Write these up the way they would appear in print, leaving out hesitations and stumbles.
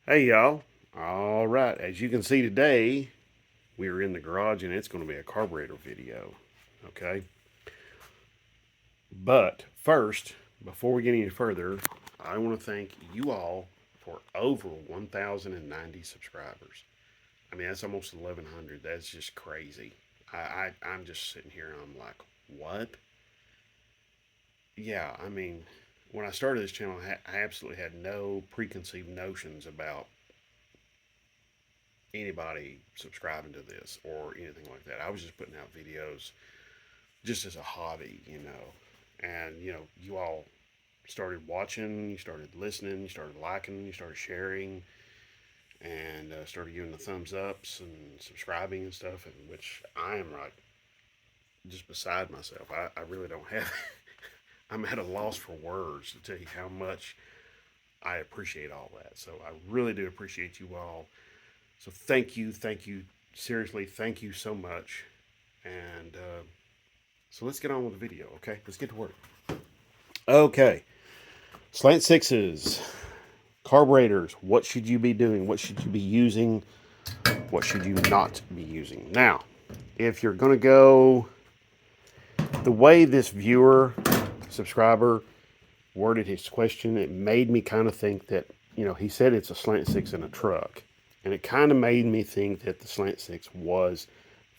Hey y'all. All right, as you can see today, we are in the garage and it's going to be a carburetor video. Okay. But first, before we get any further, I want to thank you all for over 1,090 subscribers. I mean, that's almost 1,100. That's just crazy. I'm just sitting here and I'm like, what? Yeah, I mean, when I started this channel, I absolutely had no preconceived notions about anybody subscribing to this or anything like that. I was just putting out videos just as a hobby, And, you all started watching, you started listening, you started liking, you started sharing, and started giving the thumbs ups and subscribing and stuff, and which I am like just beside myself. I really don't have, I'm at a loss for words to tell you how much I appreciate all that. So I really do appreciate you all. So thank you, seriously, thank you so much. And so let's get on with the video, okay? Let's get to work. Okay, slant sixes, carburetors. What should you be doing? What should you be using? What should you not be using? Now, if you're going to go the way this viewer, subscriber worded his question, it made me kind of think that, he said it's a slant six in a truck. And it kind of made me think that the slant six was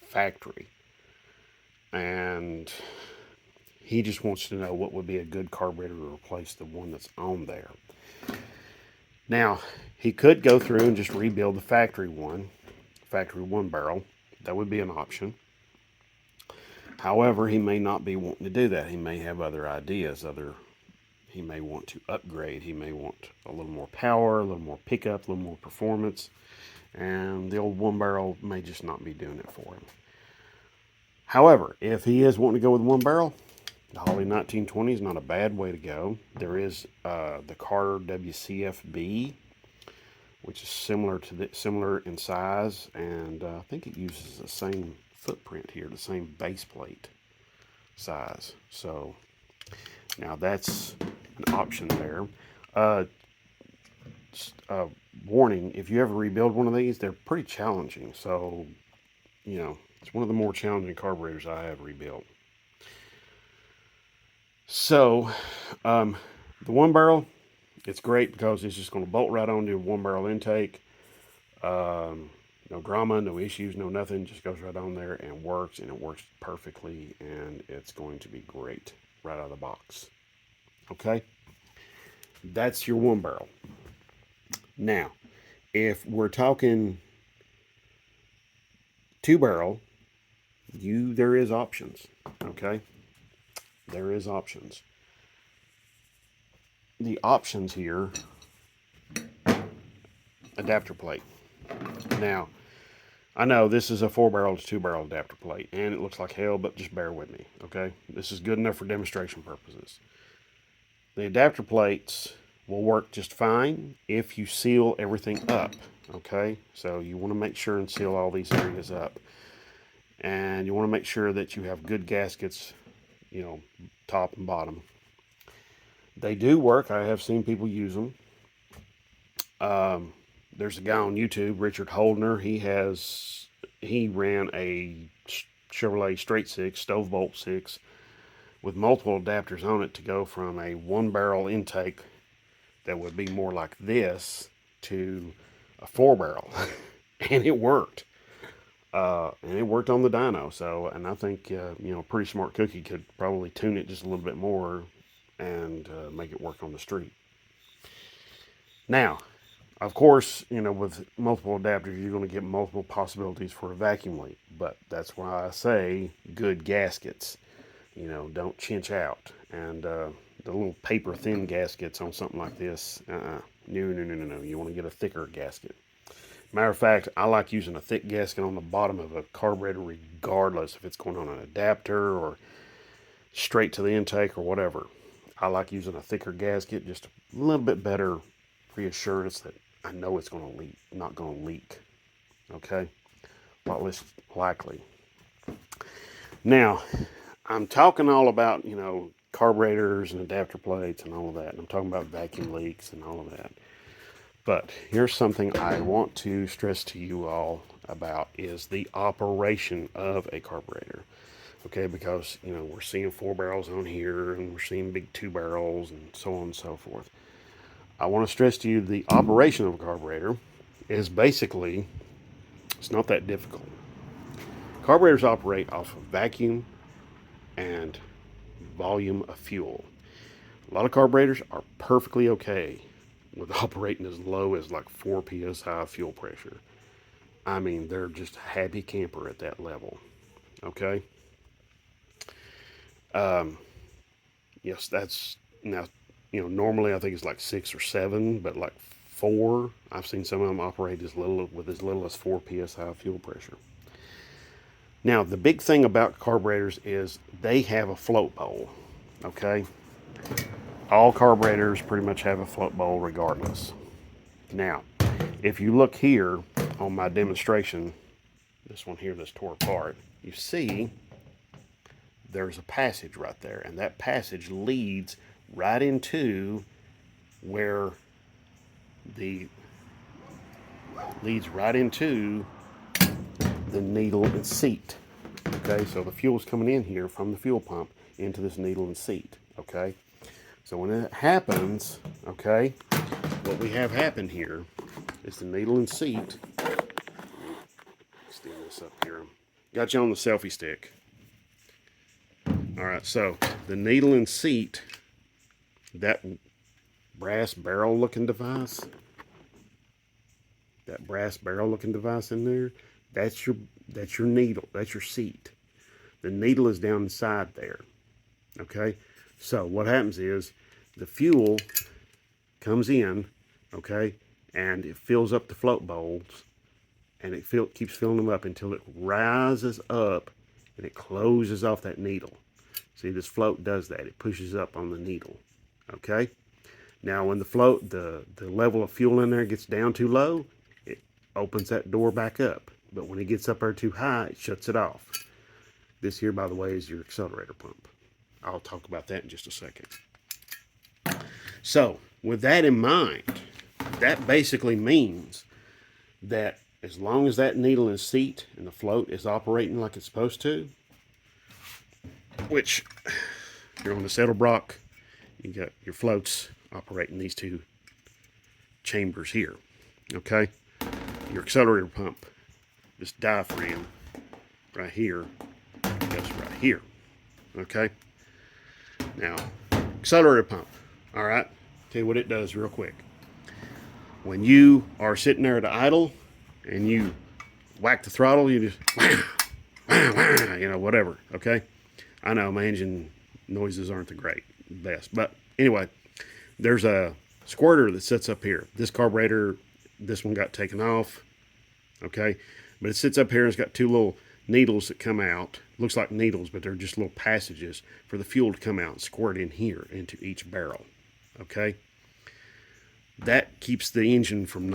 factory. And he just wants to know what would be a good carburetor to replace the one that's on there. Now, he could go through and just rebuild the factory one barrel. That would be an option. However, he may not be wanting to do that. He may have other ideas, he may want to upgrade. He may want a little more power, a little more pickup, a little more performance, and the old one barrel may just not be doing it for him. However, if he is wanting to go with one barrel, the Holly 1920 is not a bad way to go. There is the Carter WCFB, which is similar in size, and I think it uses the same footprint here, the same base plate size. So now that's an option there. Uh, Warning: if you ever rebuild one of these, they're pretty challenging. So it's one of the more challenging carburetors I have rebuilt. So, the one barrel, it's great because it's just going to bolt right onto a one barrel intake. No drama, no issues, no nothing. Just goes right on there and it works perfectly, and it's going to be great right out of the box. Okay, that's your one barrel. Now, if we're talking two barrel, there is options. Okay, there is options. The options here, adapter plate. Now, I know this is a 4 barrel to 2 barrel adapter plate, and it looks like hell, but just bear with me, okay? This is good enough for demonstration purposes. The adapter plates will work just fine if you seal everything up, okay? So you want to make sure and seal all these areas up. And you want to make sure that you have good gaskets, top and bottom. They do work. I have seen people use them. There's a guy on YouTube, Richard Holdner. He ran a Chevrolet straight six, stove bolt six, with multiple adapters on it to go from a one barrel intake that would be more like this to a 4 barrel, and it worked. And it worked on the dyno. So, and I think pretty smart cookie could probably tune it just a little bit more and make it work on the street. Now, of course, with multiple adapters, you're going to get multiple possibilities for a vacuum leak. But that's why I say good gaskets. Don't chinch out. And the little paper thin gaskets on something like this, no. You want to get a thicker gasket. Matter of fact, I like using a thick gasket on the bottom of a carburetor regardless if it's going on an adapter or straight to the intake or whatever. I like using a thicker gasket, just a little bit better reassurance that I know it's going to leak, not going to leak. Okay? A lot less likely. Now, I'm talking all about, carburetors and adapter plates and all of that. And I'm talking about vacuum leaks and all of that. But here's something I want to stress to you all about is the operation of a carburetor. Okay, because we're seeing 4 barrels on here and we're seeing big 2 barrels and so on and so forth. I want to stress to you the operation of a carburetor is basically, it's not that difficult. Carburetors operate off of vacuum and volume of fuel. A lot of carburetors are perfectly okay with operating as low as like 4 psi fuel pressure. I mean, they're just a happy camper at that level. Okay. Yes, that's now, normally I think it's like 6 or 7, but like 4, I've seen some of them operate as little as 4 psi fuel pressure. Now, the big thing about carburetors is they have a float bowl. Okay. All carburetors pretty much have a float bowl regardless. Now, if you look here on my demonstration, this one here that's tore apart, you see there's a passage right there, and that passage leads right into where the needle and seat. Okay, so the fuel's coming in here from the fuel pump into this needle and seat. Okay, so when that happens, okay, what we have happen here is the needle and seat. Stand this up here. Got you on the selfie stick. All right, so the needle and seat, that brass barrel looking device in there, that's your needle, that's your seat. The needle is down inside there. Okay, so what happens is the fuel comes in, okay, and it fills up the float bowls, and it keeps filling them up until it rises up and it closes off that needle. See, this float does that. It pushes up on the needle. Okay? Now, when the level of fuel in there gets down too low, it opens that door back up. But when it gets up there too high, it shuts it off. This here, by the way, is your accelerator pump. I'll talk about that in just a second. So, with that in mind, that basically means that as long as that needle and seat and the float is operating like it's supposed to, which you're on the Saddlebrock, you got your floats operating these 2 chambers here. Okay, your accelerator pump, this diaphragm right here, goes right here. Okay, now accelerator pump. All right, tell you what it does real quick. When you are sitting there at idle and you whack the throttle, you just whatever. Okay. I know my engine noises aren't the best, but anyway, there's a squirter that sits up here. This carburetor, this one got taken off, okay, but it sits up here and it's got 2 little needles that come out. Looks like needles, but they're just little passages for the fuel to come out and squirt in here into each barrel, okay. That keeps the engine from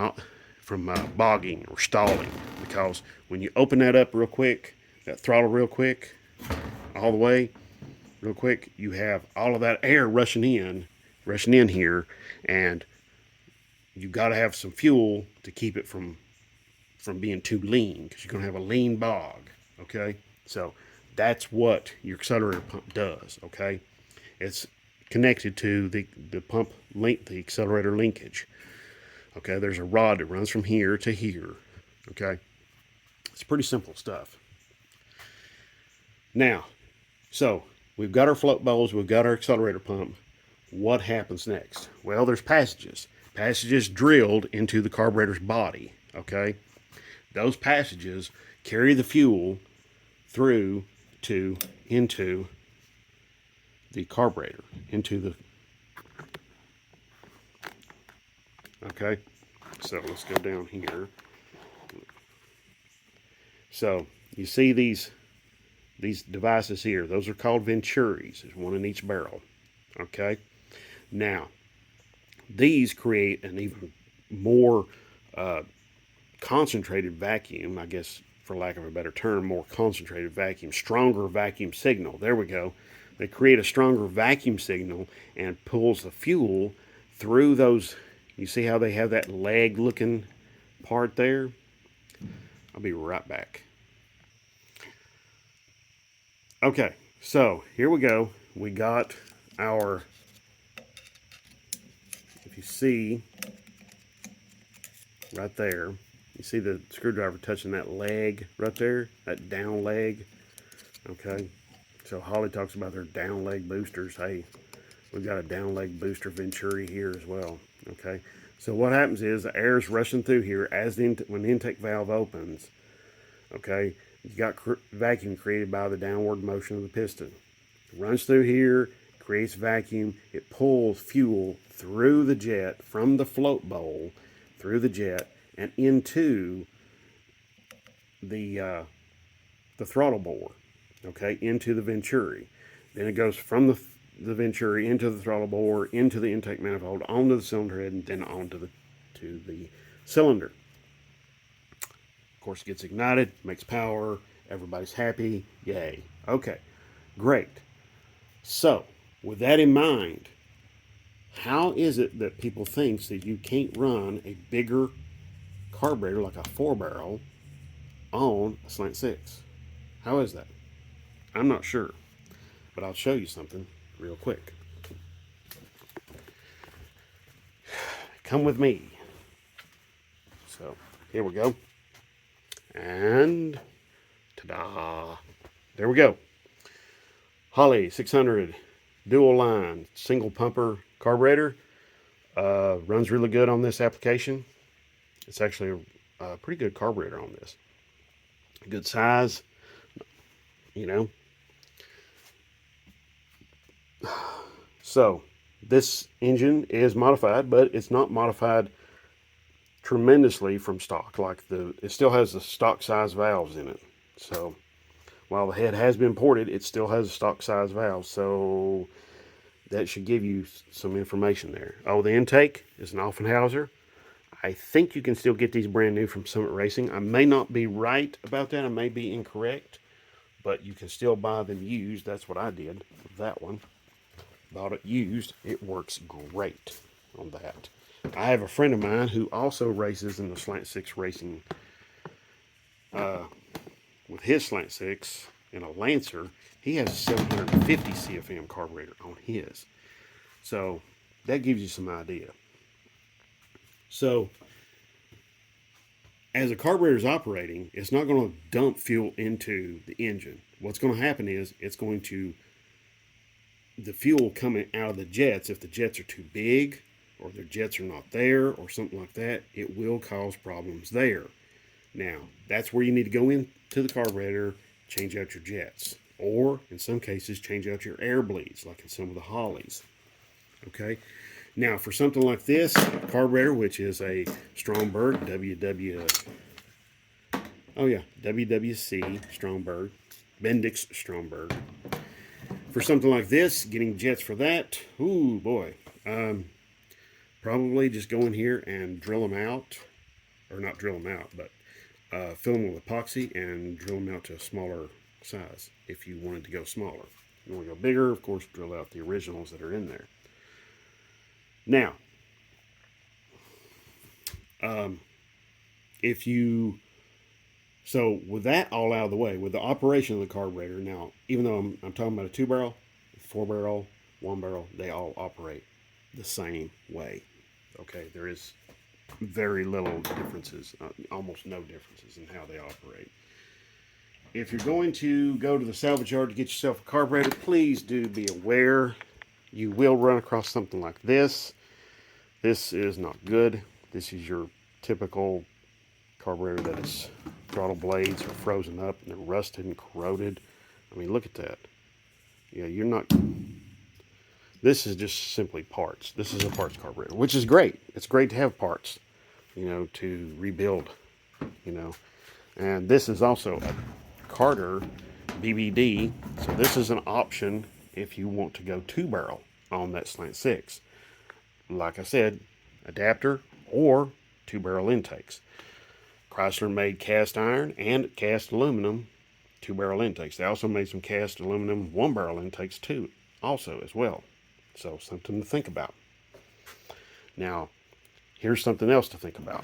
bogging or stalling, because when you open that up real quick, that throttle real quick, all the way real quick, you have all of that air rushing in here, and you got to have some fuel to keep it from being too lean, because you're going to have a lean bog. Okay, so that's what your accelerator pump does. Okay, it's connected to the pump link, the accelerator linkage. Okay, there's a rod that runs from here to here. Okay, it's pretty simple stuff. Now, so we've got our float bowls, we've got our accelerator pump. What happens next? Well, there's passages drilled into the carburetor's body. Okay, those passages carry the fuel through into the carburetor, okay, so let's go down here. So you see these devices here, those are called venturis. There's 1 in each barrel. Okay, now these create an even more concentrated vacuum, I guess, for lack of a better term, more concentrated vacuum, stronger vacuum signal. There we go. They create a stronger vacuum signal and pulls the fuel through those, You see how they have that leg looking part there? I'll be right back. Okay, so here we go. We got our, if you see right there, you see the screwdriver touching that leg right there, that down leg. Okay, so Holly talks about their down leg boosters. Hey, we've got a down leg booster Venturi here as well. Okay, so what happens is the air is rushing through here as when the intake valve opens. Okay, you got vacuum created by the downward motion of the piston. It runs through here, creates vacuum. It pulls fuel through the jet from the float bowl through the jet and into the throttle bore. Okay, into the Venturi. Then it goes from the Venturi into the throttle bore, into the intake manifold, onto the cylinder head, and then onto the cylinder. Of course, it gets ignited, makes power, everybody's happy, yay. Okay, great. So, with that in mind, how is it that people think that you can't run a bigger carburetor like a 4-barrel on a Slant 6? How is that? I'm not sure, but I'll show you something real quick. Come with me. So, here we go. And ta-da! There we go. Holley 600 dual line single pumper carburetor. Runs really good on this application. It's actually a pretty good carburetor on this. Good size, you know. So this engine is modified, but it's not modified tremendously from stock. Like it still has the stock size valves in it. So while the head has been ported, it still has a stock size valve. So that should give you some information there. Oh, the intake is an Offenhauser. I think you can still get these brand new from Summit Racing. I may not be right about that. I may be incorrect, but you can still buy them used. That's what I did with that one. Bought it used. It works great on that. I have a friend of mine who also races in the Slant 6 racing with his Slant 6 in a Lancer. He has a 750 CFM carburetor on his. So that gives you some idea. So as a carburetor is operating, it's not going to dump fuel into the engine. What's going to happen is it's going to, the fuel coming out of the jets, if the jets are too big or the jets are not there or something like that, it will cause problems there. Now, that's where you need to go into the carburetor, change out your jets, or in some cases, change out your air bleeds, like in some of the Hollies. Okay. Now, for something like this carburetor, which is a Stromberg WWC Stromberg, Bendix Stromberg. For something like this, getting jets for that, ooh boy, probably just go in here and drill them out, or not drill them out, but fill them with epoxy and drill them out to a smaller size if you wanted to go smaller. If you want to go bigger, of course, drill out the originals that are in there. Now, so with that all out of the way, with the operation of the carburetor, now, even though I'm talking about a 2-barrel, 4-barrel, 1-barrel, they all operate the same way. Okay, there is very little differences, almost no differences in how they operate. If you're going to go to the salvage yard to get yourself a carburetor, please do be aware you will run across something like this. This is not good. This is your typical carburetor that is throttle blades are frozen up and they're rusted and corroded. I mean, look at that. Yeah, you're not. This is just simply parts. This is a parts carburetor, which is great. It's great to have parts, you know, to rebuild, you know. And this is also a Carter BBD. So this is an option if you want to go 2-barrel on that Slant 6. Like I said, adapter or 2-barrel intakes. Chrysler made cast iron and cast aluminum 2-barrel intakes. They also made some cast aluminum 1-barrel intakes too, also as well. So something to think about. Now, here's something else to think about.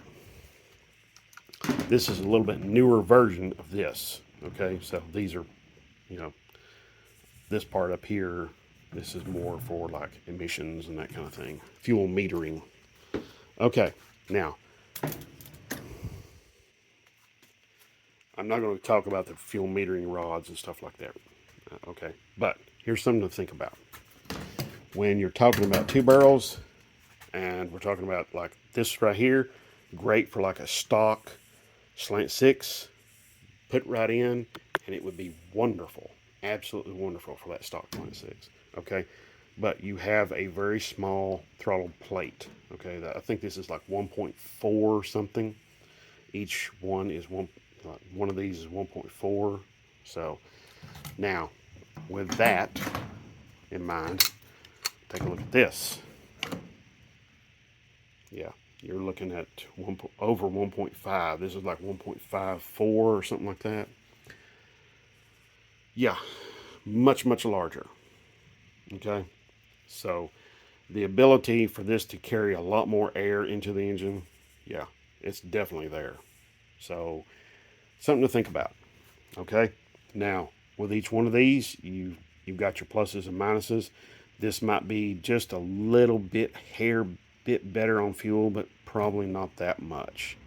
This is a little bit newer version of this. Okay, so these are, you know, this part up here, this is more for like emissions and that kind of thing. Fuel metering. Okay, now, I'm not going to talk about the fuel metering rods and stuff like that. Okay, but here's something to think about. When you're talking about 2 barrels, and we're talking about like this right here, great for like a stock slant 6, put right in, and it would be wonderful, absolutely wonderful for that stock slant 6. Okay, but you have a very small throttle plate. Okay, I think this is like 1.4 something. Each one is one of these is 1.4. So now, with that in mind, take a look at this. Yeah, you're looking at over 1.5. This is like 1.54 or something like that. Yeah, much, much larger. Okay, so the ability for this to carry a lot more air into the engine, yeah, it's definitely there. So something to think about. Okay, now with each one of these, you've got your pluses and minuses. This might be just a little bit bit better on fuel, but probably not that much.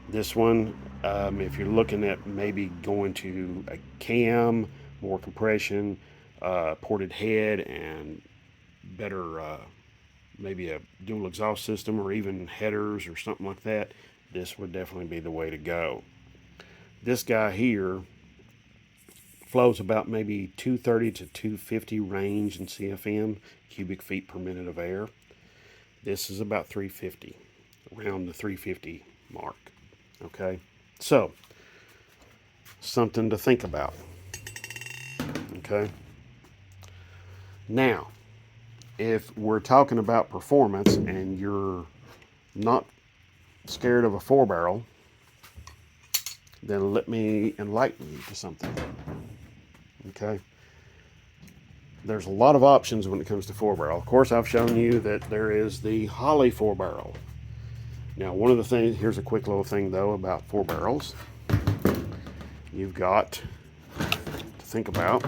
This one, if you're looking at maybe going to a cam, more compression, ported head, and better maybe a dual exhaust system or even headers or something like that, this would definitely be the way to go. This guy here flows about maybe 230 to 250 range in CFM, cubic feet per minute of air. This is about 350, around the 350 mark. Okay, so something to think about. Okay, now if we're talking about performance and you're not scared of a 4-barrel, then let me enlighten you to something. Okay, there's a lot of options when it comes to 4-barrel. Of course, I've shown you that there is the Holley 4-barrel. Now, one of the things, here's a quick little thing though about 4-barrels. You've got to think about,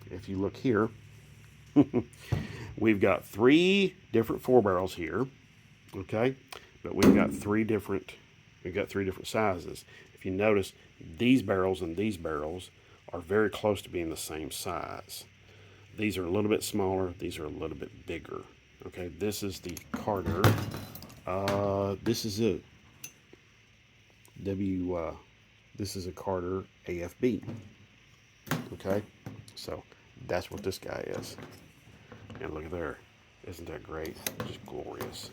if you look here, we've got 3 different 4-barrels here, okay? But we've got 3 different sizes. If you notice, these barrels and these barrels are very close to being the same size. These are a little bit smaller, these are a little bit bigger. Okay, this is the Carter. This is a this is a Carter AFB. Okay, so that's what this guy is. And look at there, isn't that great? Just glorious.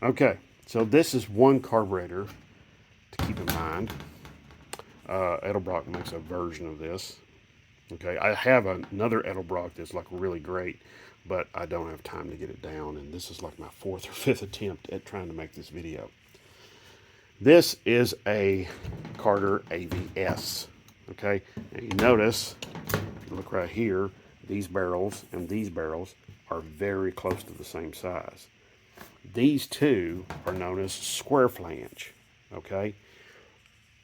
Okay, so this is one carburetor to keep in mind. Edelbrock makes a version of this. Okay, I have another Edelbrock that's like really great, but I don't have time to get it down, and this is like my 4th or 5th attempt at trying to make this video. This is a Carter AVS. Okay, and you notice, look right here, these barrels and these barrels are very close to the same size. These two are known as square flange. Okay,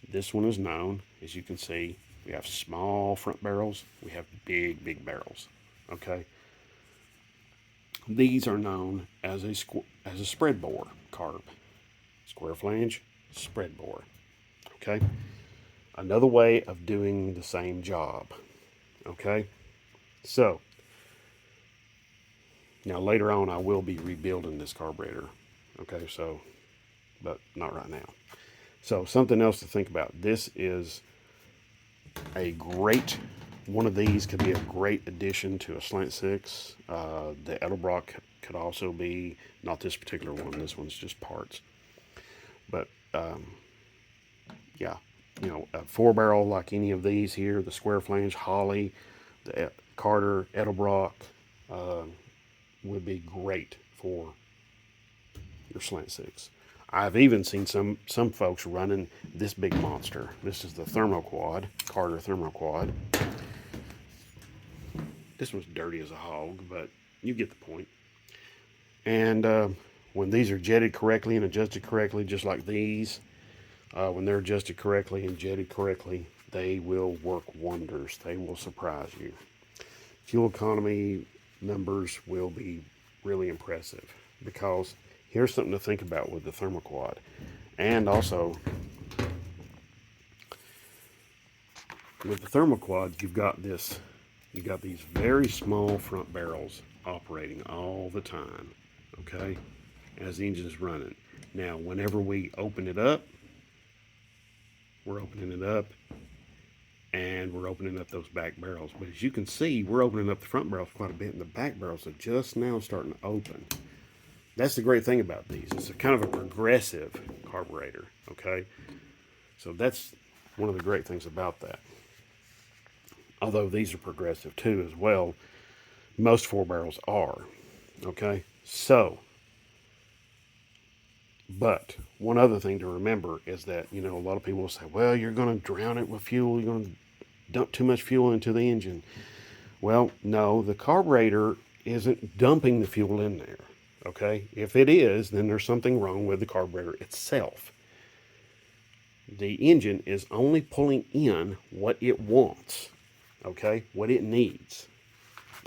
this one is known, as you can see, we have small front barrels, we have big barrels. Okay, these are known as a spread bore carb. Square flange, spread bore. Okay, another way of doing the same job. Okay, so now later on I will be rebuilding this carburetor. Okay, so, but not right now. So something else to think about. This is a great, one of these could be a great addition to a slant 6. The Edelbrock could also be, not this particular one, this one's just parts. But yeah, you know, a 4-barrel like any of these here, the square flange, Holley, the Carter, Edelbrock, would be great for your slant 6. I've even seen some folks running this big monster. This is the Thermoquad, Carter Thermoquad. This one's dirty as a hog, but you get the point. And when these are jetted correctly and adjusted correctly, just like these, when they're adjusted correctly and jetted correctly, they will work wonders. They will surprise you. Fuel economy numbers will be really impressive, because here's something to think about with the thermoquad. And also, with the thermoquad, you've got these very small front barrels operating all the time, okay, as the engine is running. Now, whenever we open it up, we're opening it up, and we're opening up those back barrels. But as you can see, we're opening up the front barrels quite a bit, and the back barrels are just now starting to open. That's the great thing about these. It's a kind of a progressive carburetor, okay? So that's one of the great things about that. Although these are progressive too as well, most 4 barrels are, okay? So, but one other thing to remember is that, a lot of people will say, well, you're going to drown it with fuel. You're going to dump too much fuel into the engine. Well, no, the carburetor isn't dumping the fuel in there, okay? If it is, then there's something wrong with the carburetor itself. The engine is only pulling in what it wants, okay? What it needs,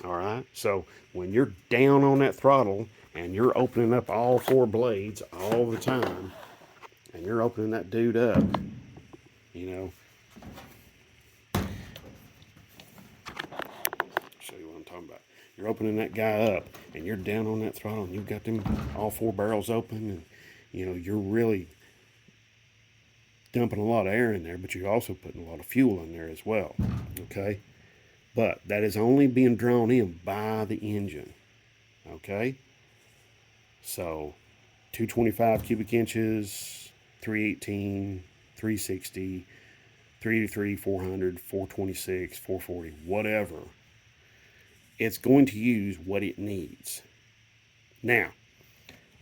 all right? So when you're down on that throttle and you're opening up all 4 blades all the time, and you're opening that dude up, show you what I'm talking about. You're opening that guy up, and you're down on that throttle, and you've got them all 4 barrels open, and you're really dumping a lot of air in there, but you're also putting a lot of fuel in there as well, okay? But that is only being drawn in by the engine, okay? So 225 cubic inches, 318, 360, 383, 400, 426, 440, whatever. It's going to use what it needs. Now,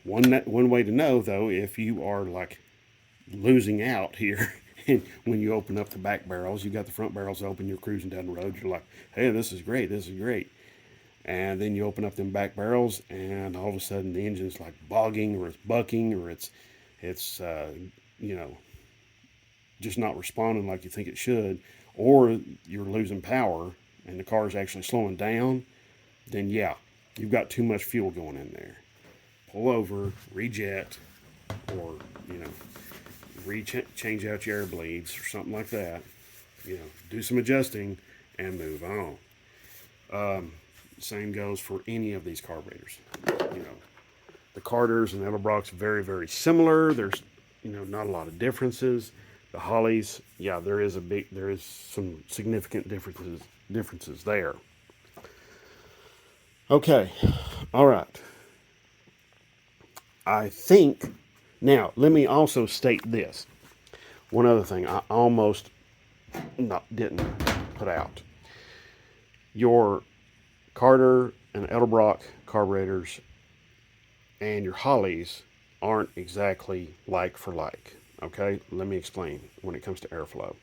one way to know, though, if you are like losing out here, and when you open up the back barrels, you got the front barrels open, you're cruising down the road, you're like, hey, this is great, this is great. And then you open up them back barrels, and all of a sudden the engine's like bogging, or it's bucking, or it's just not responding like you think it should, or you're losing power and the car's actually slowing down, then yeah, you've got too much fuel going in there. Pull over, rejet, or change out your air bleeds or something like that. Do some adjusting and move on. Same goes for any of these carburetors. The Carters and Edelbrock's very, very similar. There's not a lot of differences. The Holleys, yeah, there is some significant differences there. Okay, all right. I think, now let me also state this. One other thing I almost didn't put out. Your Carter and Edelbrock carburetors and your Holleys aren't exactly like for like. Okay, let me explain when it comes to airflow.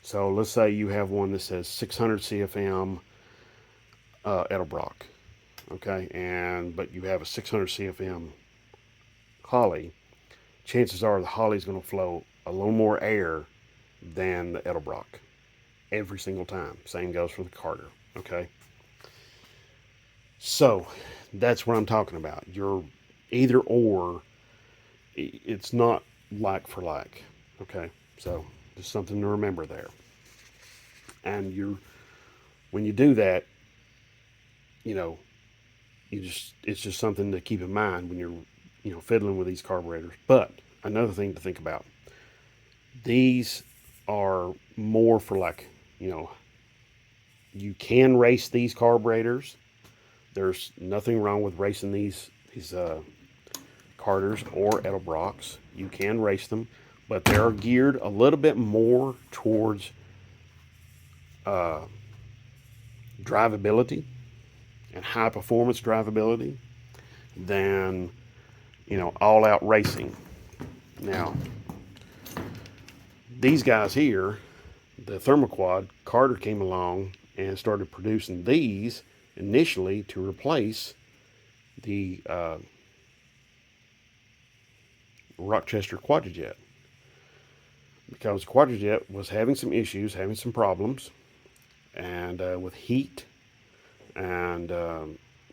So let's say you have one that says 600 CFM Edelbrock, okay, but you have a 600 CFM Holley. Chances are the Holley's going to flow a little more air than the Edelbrock every single time. Same goes for the Carter, okay. So that's what I'm talking about. You're either or. It's not like for like, okay. So just something to remember there. And when you do that, it's just something to keep in mind when you're fiddling with these carburetors. But another thing to think about, these are more for like, you can race these carburetors. There's nothing wrong with racing these Carters or Edelbrocks. You can race them, but they're geared a little bit more towards drivability and high performance drivability than all out racing. Now, these guys here, the Thermoquad, Carter came along and started producing these initially to replace the Rochester Quadrajet, because Quadrajet was having some issues, having some problems, and with heat and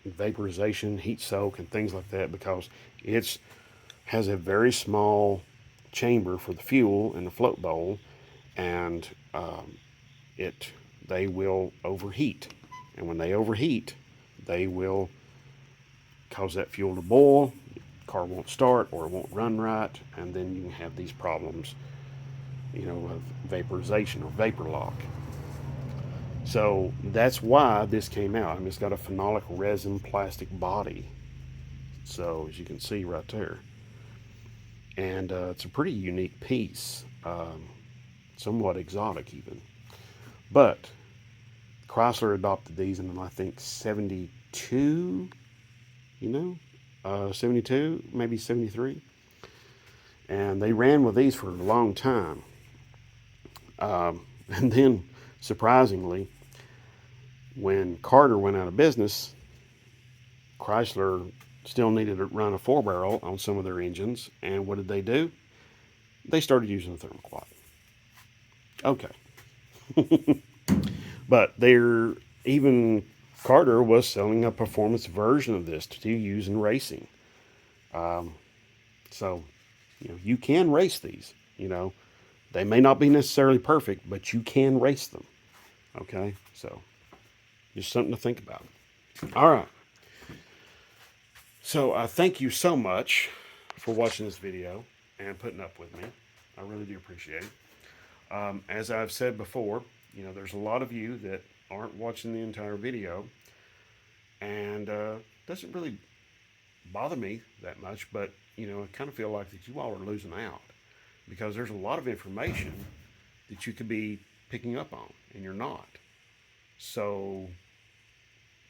vaporization, heat soak, and things like that, because it has a very small chamber for the fuel in the float bowl, and it they will overheat, and when they overheat, they will cause that fuel to boil. Car won't start or it won't run right, and then you can have these problems, of vaporization or vapor lock. So that's why this came out. I mean, it's got a phenolic resin plastic body. So as you can see right there, and it's a pretty unique piece, somewhat exotic even. But Chrysler adopted these in, I think, 72, 72, maybe 73. And they ran with these for a long time. And then, surprisingly, when Carter went out of business, Chrysler still needed to run a 4-barrel on some of their engines. And what did they do? They started using the thermoquad. Okay. But even Carter was selling a performance version of this to use in racing. So, you can race these. They may not be necessarily perfect, but you can race them. Okay, so just something to think about. All right. So thank you so much for watching this video and putting up with me. I really do appreciate it. As I've said before, there's a lot of you that aren't watching the entire video, and doesn't really bother me that much, but I kind of feel like that you all are losing out, because there's a lot of information that you could be picking up on and you're not. So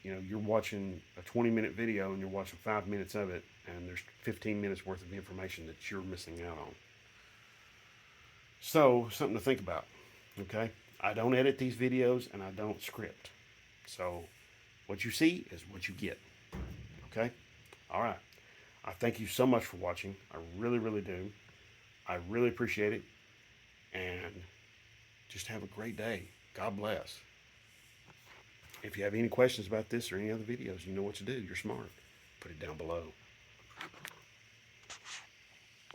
you're watching a 20-minute video and you're watching 5 minutes of it, and there's 15 minutes worth of information that you're missing out on. So something to think about. Okay, I don't edit these videos and I don't script, so what you see is what you get. Okay. All right. I thank you so much for watching. I really, really do. I really appreciate it. And just have a great day. God bless. If you have any questions about this or any other videos, you know what to do. You're smart. Put it down below.